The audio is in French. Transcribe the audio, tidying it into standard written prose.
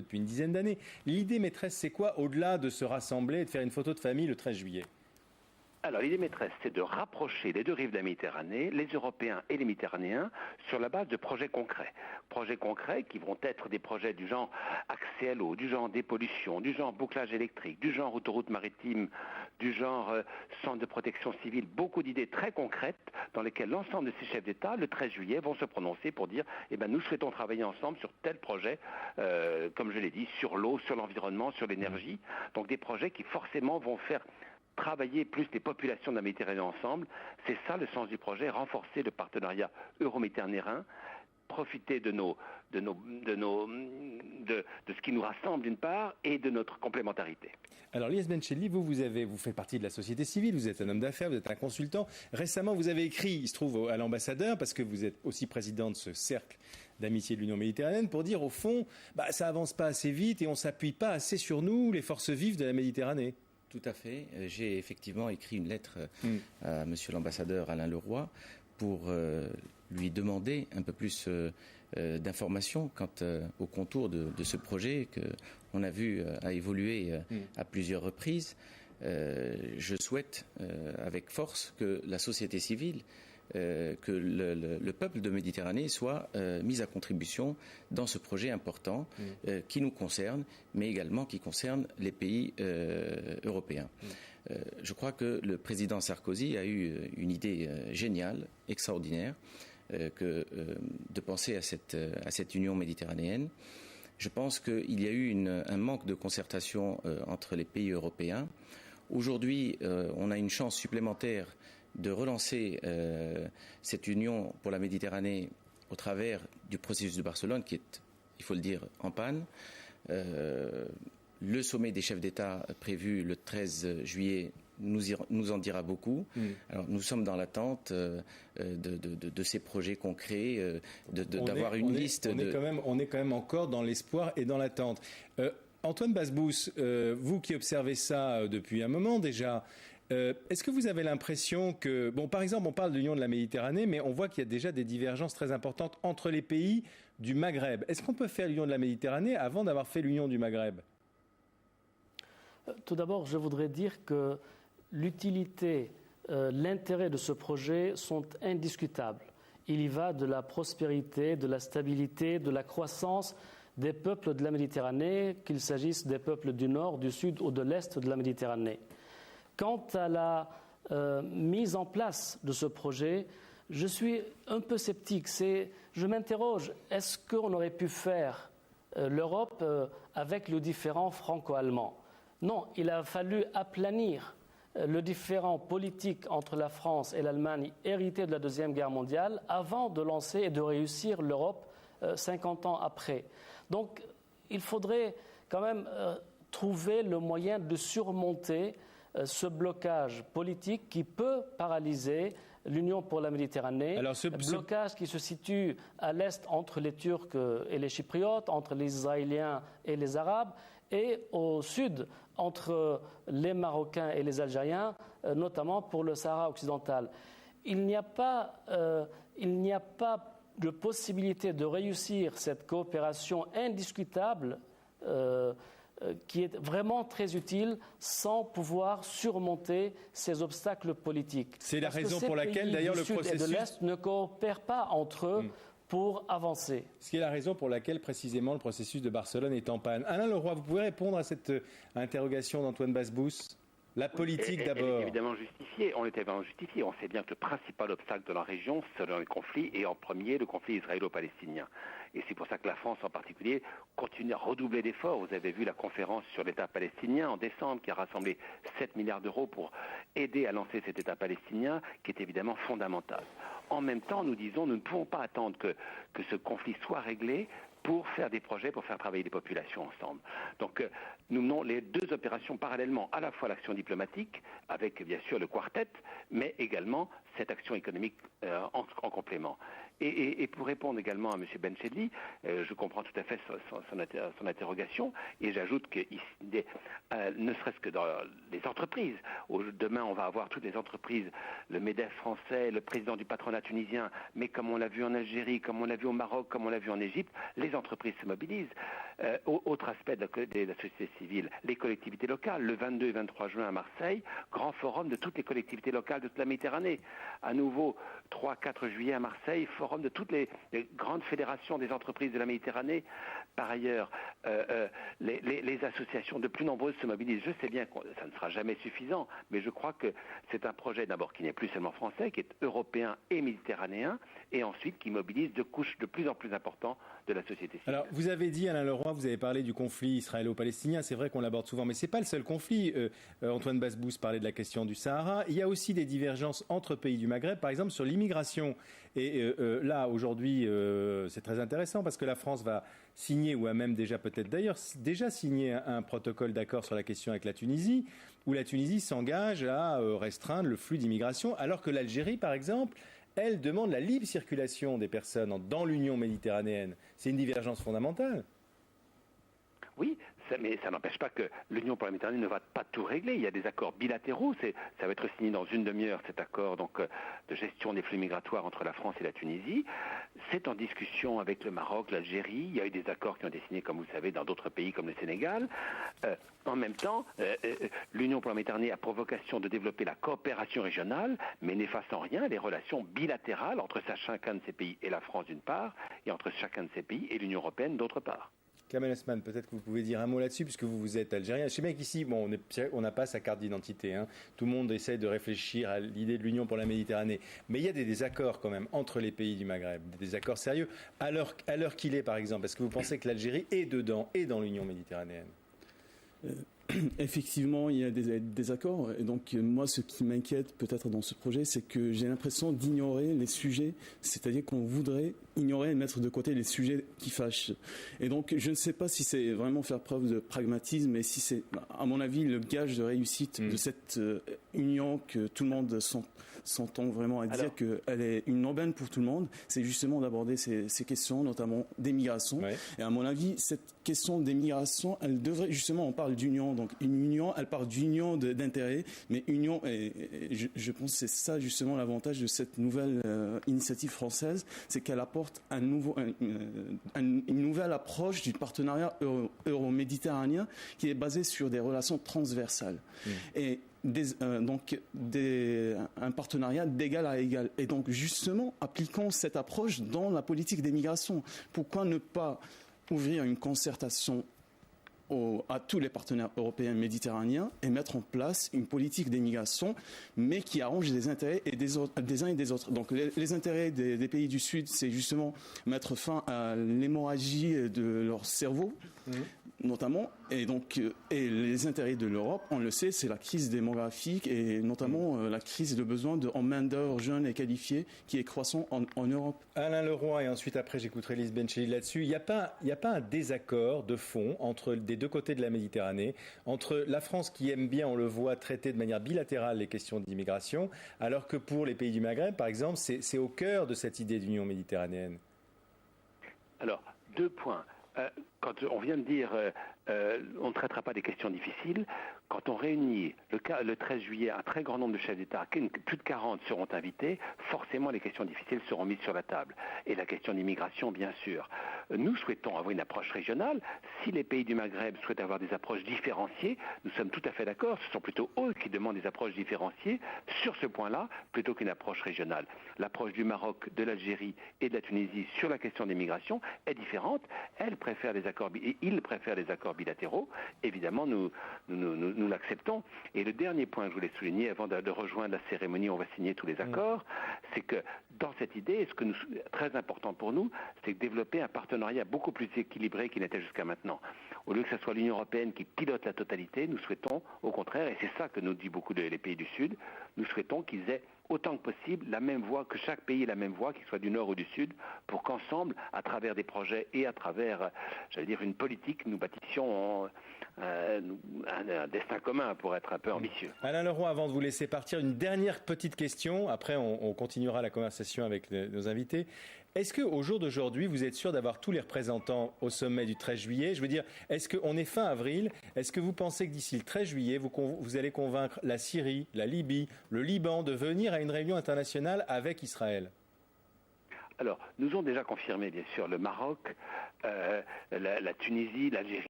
depuis une dizaine d'années. L'idée maîtresse, c'est quoi, au-delà de se rassembler et de faire une photo de famille le 13 juillet? Alors, l'idée maîtresse, c'est de rapprocher les deux rives de la Méditerranée, les Européens et les Méditerranéens, sur la base de projets concrets. Projets concrets qui vont être des projets du genre accès à l'eau, du genre dépollution, du genre bouclage électrique, du genre autoroute maritime, du genre centre de protection civile. Beaucoup d'idées très concrètes dans lesquelles l'ensemble de ces chefs d'État, le 13 juillet, vont se prononcer pour dire nous souhaitons travailler ensemble sur tel projet, comme je l'ai dit, sur l'eau, sur l'environnement, sur l'énergie. Donc des projets qui forcément vont faire travailler plus les populations de la Méditerranée ensemble. C'est ça le sens du projet, renforcer le partenariat euro-méditerranéen, profiter de ce qui nous rassemble d'une part et de notre complémentarité. Alors Lies Benchelli, vous faites partie de la société civile, vous êtes un homme d'affaires, vous êtes un consultant. Récemment, vous avez écrit, il se trouve, à l'ambassadeur, parce que vous êtes aussi président de ce cercle d'amitié de l'Union méditerranéenne, pour dire au fond, ça avance pas assez vite et on s'appuie pas assez sur nous, les forces vives de la Méditerranée. Tout à fait. J'ai effectivement écrit une lettre à monsieur l'ambassadeur Alain Leroy pour lui demander un peu plus d'informations quant au contour de ce projet qu'on a vu a évolué à plusieurs reprises. Je souhaite avec force que la société civile, que le peuple de Méditerranée soit mis à contribution dans ce projet important qui nous concerne, mais également qui concerne les pays européens. Je crois que le président Sarkozy a eu une idée géniale, extraordinaire, de penser à cette union méditerranéenne. Je pense qu'il y a eu un manque de concertation entre les pays européens. Aujourd'hui, on a une chance supplémentaire de relancer cette union pour la Méditerranée au travers du processus de Barcelone qui est, il faut le dire, en panne. Le sommet des chefs d'État prévu le 13 juillet nous en dira beaucoup. Alors, nous sommes dans l'attente de ces projets concrets, d'avoir une liste. On est quand même encore dans l'espoir et dans l'attente. Antoine Basbous, vous qui observez ça depuis un moment déjà, est-ce que vous avez l'impression que, par exemple, on parle de l'Union de la Méditerranée, mais on voit qu'il y a déjà des divergences très importantes entre les pays du Maghreb. Est-ce qu'on peut faire l'Union de la Méditerranée avant d'avoir fait l'Union du Maghreb ? Tout d'abord, je voudrais dire que l'utilité, l'intérêt de ce projet sont indiscutables. Il y va de la prospérité, de la stabilité, de la croissance des peuples de la Méditerranée, qu'il s'agisse des peuples du nord, du sud ou de l'est de la Méditerranée. Quant à la mise en place de ce projet, je suis un peu sceptique. Je m'interroge, est-ce qu'on aurait pu faire l'Europe avec le différend franco-allemand ? Non, il a fallu aplanir le différend politique entre la France et l'Allemagne hérité de la Deuxième Guerre mondiale avant de lancer et de réussir l'Europe 50 ans après. Donc, il faudrait quand même trouver le moyen de surmonter ce blocage politique qui peut paralyser l'Union pour la Méditerranée, blocage qui se situe à l'est entre les Turcs et les Chypriotes, entre les Israéliens et les Arabes, et au sud entre les Marocains et les Algériens, notamment pour le Sahara occidental. Il n'y a pas de possibilité de réussir cette coopération indiscutable qui est vraiment très utile sans pouvoir surmonter ces obstacles politiques. C'est la raison pour laquelle, d'ailleurs, le processus... Les pays du Sud et de l'Est ne coopèrent pas entre eux pour avancer. Ce qui est la raison pour laquelle, précisément, le processus de Barcelone est en panne. Alain Leroy, vous pouvez répondre à cette interrogation d'Antoine Basbous ? La politique d'abord. Elle est évidemment justifiée. On sait bien que le principal obstacle de la région, selon les conflits, est en premier le conflit israélo-palestinien. Et c'est pour ça que la France en particulier continue à redoubler d'efforts. Vous avez vu la conférence sur l'État palestinien en décembre qui a rassemblé 7 milliards d'euros pour aider à lancer cet État palestinien qui est évidemment fondamental. En même temps, nous disons, nous ne pouvons pas attendre que ce conflit soit réglé pour faire des projets, pour faire travailler les populations ensemble. Donc nous menons les deux opérations parallèlement, à la fois l'action diplomatique, avec bien sûr le quartet, mais également cette action économique en complément. Et pour répondre également à M. Benchelli, je comprends tout à fait son interrogation, et j'ajoute que ne serait-ce que dans les entreprises, demain on va avoir toutes les entreprises, le MEDEF français, le président du patronat tunisien, mais comme on l'a vu en Algérie, comme on l'a vu au Maroc, comme on l'a vu en Égypte, les entreprises se mobilisent. Autre aspect de la société civile, les collectivités locales. Le 22 et 23 juin à Marseille, grand forum de toutes les collectivités locales de toute la Méditerranée. À nouveau, 3-4 juillet à Marseille, forum de toutes les grandes fédérations des entreprises de la Méditerranée. Par ailleurs, les associations de plus nombreuses se mobilisent. Je sais bien que ça ne sera jamais suffisant, mais je crois que c'est un projet d'abord qui n'est plus seulement français, qui est européen et méditerranéen, et ensuite qui mobilise deux couches de plus en plus importantes de la société civile. Alors, vous avez dit, Alain Leroy, vous avez parlé du conflit israélo-palestinien, c'est vrai qu'on l'aborde souvent, mais ce n'est pas le seul conflit. Antoine Basbous parlait de la question du Sahara. Il y a aussi des divergences entre pays du Maghreb, par exemple sur l'immigration. Et là, aujourd'hui, c'est très intéressant parce que la France va signer, ou a même déjà peut-être d'ailleurs déjà signé un protocole d'accord sur la question avec la Tunisie, où la Tunisie s'engage à restreindre le flux d'immigration, alors que l'Algérie, par exemple, elle demande la libre circulation des personnes dans l'Union méditerranéenne. C'est une divergence fondamentale. Oui, mais ça n'empêche pas que l'Union pour la Méditerranée ne va pas tout régler. Il y a des accords bilatéraux. Ça va être signé dans une demi-heure, cet accord de gestion des flux migratoires entre la France et la Tunisie. C'est en discussion avec le Maroc, l'Algérie. Il y a eu des accords qui ont été signés, comme vous le savez, dans d'autres pays comme le Sénégal. En même temps, l'Union pour la Méditerranée a pour vocation de développer la coopération régionale, mais n'efface en rien les relations bilatérales entre chacun de ces pays et la France d'une part, et entre chacun de ces pays et l'Union européenne d'autre part. Kamel Asman, peut-être que vous pouvez dire un mot là-dessus, puisque vous êtes algérien. Je sais bien qu'ici, on n'a pas sa carte d'identité. Hein. Tout le monde essaie de réfléchir à l'idée de l'Union pour la Méditerranée. Mais il y a des désaccords quand même entre les pays du Maghreb, des désaccords sérieux. À l'heure qu'il est, par exemple, est-ce que vous pensez que l'Algérie est dedans et dans l'Union méditerranéenne ? Effectivement, il y a des accords. Et donc, moi, ce qui m'inquiète peut-être dans ce projet, c'est que j'ai l'impression d'ignorer les sujets, c'est-à-dire qu'on voudrait ignorer et mettre de côté les sujets qui fâchent. Et donc, je ne sais pas si c'est vraiment faire preuve de pragmatisme, et si c'est, à mon avis, le gage de réussite de cette union que tout le monde s'entend vraiment à dire qu'elle est une aubaine pour tout le monde, c'est justement d'aborder ces questions, notamment des migrations. Ouais. Et à mon avis, cette question des migrations, elle devrait, justement, on parle d'union, donc une union, elle parle d'union d'intérêts, mais union, et je pense que c'est ça justement l'avantage de cette nouvelle initiative française, c'est qu'elle apporte une nouvelle approche du partenariat euro-méditerranéen qui est basée sur des relations transversales. Et un partenariat d'égal à égal. Et donc, justement, appliquons cette approche dans la politique des migrations. Pourquoi ne pas ouvrir une concertation à tous les partenaires européens méditerranéens et mettre en place une politique d'immigration, mais qui arrange les intérêts des uns et des autres. Donc les intérêts des pays du Sud, c'est justement mettre fin à l'hémorragie de leur cerveau, notamment, et les intérêts de l'Europe, on le sait, c'est la crise démographique et notamment la crise de besoin en main-d'œuvre jeune et qualifiée qui est croissant en Europe. Alain Leroy, et ensuite après j'écouterai Lise Benchelli là-dessus. Il n'y a pas un désaccord de fond entre des deux côtés de la Méditerranée, entre la France qui aime bien, on le voit, traiter de manière bilatérale les questions d'immigration, alors que pour les pays du Maghreb, par exemple, c'est au cœur de cette idée d'union méditerranéenne. Alors, 2 points. Quand on vient de dire on ne traitera pas des questions difficiles, quand on réunit le 13 juillet un très grand nombre de chefs d'État, plus de 40 seront invités, forcément les questions difficiles seront mises sur la table. Et la question d'immigration, bien sûr. Nous souhaitons avoir une approche régionale. Si les pays du Maghreb souhaitent avoir des approches différenciées, nous sommes tout à fait d'accord. Ce sont plutôt eux qui demandent des approches différenciées sur ce point-là, plutôt qu'une approche régionale. L'approche du Maroc, de l'Algérie et de la Tunisie sur la question des migrations est différente. Ils préfèrent des accords bilatéraux. Évidemment, nous l'acceptons. Et le dernier point que je voulais souligner, avant de rejoindre la cérémonie où on va signer tous les accords, c'est que dans cette idée, très important pour nous, c'est de développer un partenariat beaucoup plus équilibré qu'il n'était jusqu'à maintenant. Au lieu que ce soit l'Union européenne qui pilote la totalité, nous souhaitons, au contraire, et c'est ça que nous dit beaucoup les pays du Sud, nous souhaitons qu'ils aient autant que possible la même voie, que chaque pays ait la même voie, qu'il soit du Nord ou du Sud, pour qu'ensemble, à travers des projets et à travers, une politique, nous bâtissions un destin commun pour être un peu ambitieux. Alain Leroy, avant de vous laisser partir, une dernière petite question. Après, on continuera la conversation avec nos invités. Est-ce qu'au jour d'aujourd'hui, vous êtes sûr d'avoir tous les représentants au sommet du 13 juillet ? Je veux dire, est-ce qu'on est fin avril ? Est-ce que vous pensez que d'ici le 13 juillet, vous allez convaincre la Syrie, la Libye, le Liban de venir à une réunion internationale avec Israël ? Alors, nous ont déjà confirmé, bien sûr, le Maroc, la Tunisie, l'Algérie.